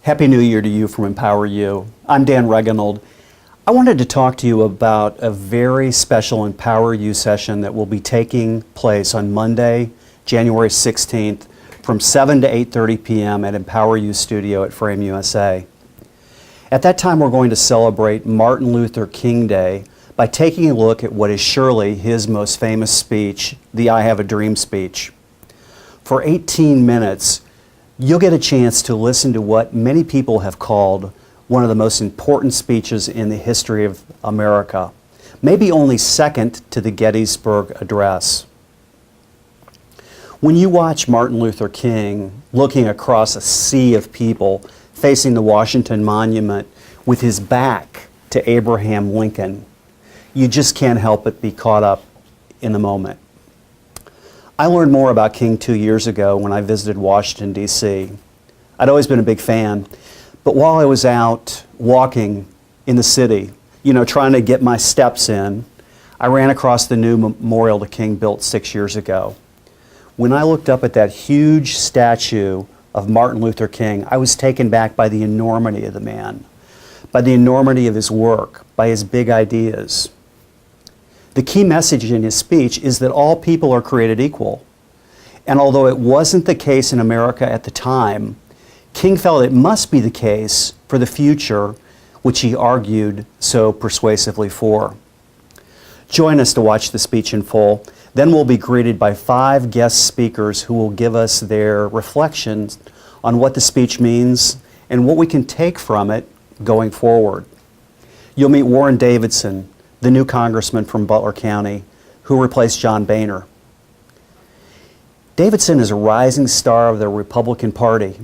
Happy New Year to you from EmpowerU. I'm Dan Regenold. I wanted to talk to you about a very special EmpowerU session that will be taking place on Monday, January 16th from 7 to 8:30 p.m. at EmpowerU Studio at Frame USA. At that time, we're going to celebrate Martin Luther King Day by taking a look at what is surely his most famous speech, the I Have a Dream speech. For 18 minutes, you'll get a chance to listen to what many people have called one of the most important speeches in the history of America, maybe only second to the Gettysburg Address. When you watch Martin Luther King looking across a sea of people facing the Washington Monument with his back to Abraham Lincoln, you just can't help but be caught up in the moment. I learned more about King 2 years ago when I visited Washington, D.C. I'd always been a big fan, but while I was out walking in the city, trying to get my steps in, I ran across the new memorial to King built 6 years ago. When I looked up at that huge statue of Martin Luther King, I was taken back by the enormity of the man, by the enormity of his work, by his big ideas. The key message in his speech is that all people are created equal. And although it wasn't the case in America at the time, King felt it must be the case for the future, which he argued so persuasively for. Join us to watch the speech in full. Then we'll be greeted by 5 guest speakers who will give us their reflections on what the speech means and what we can take from it going forward. You'll meet Warren Davidson, the new congressman from Butler County, who replaced John Boehner. Davidson is a rising star of the Republican Party.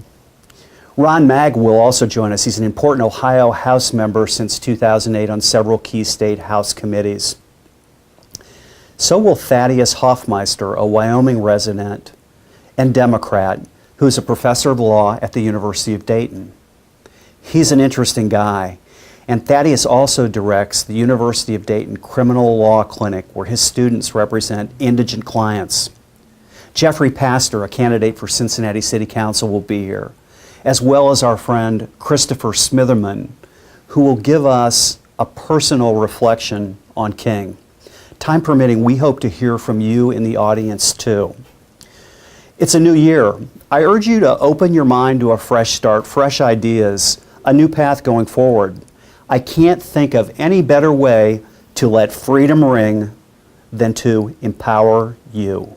Magg will also join us. He's an important Ohio House member since 2008 on several key state House committees. So will Thaddeus Hoffmeister, a Wyoming resident and Democrat, who's a professor of law at the University of Dayton. He's an interesting guy. And Thaddeus also directs the University of Dayton Criminal Law Clinic, where his students represent indigent clients. Jeffry Pastor, a candidate for Cincinnati City Council, will be here, as well as our friend Christopher Smitherman, who will give us a personal reflection on King. Time permitting, we hope to hear from you in the audience too. It's a new year. I urge you to open your mind to a fresh start, fresh ideas, a new path going forward. I can't think of any better way to let freedom ring than to empower you.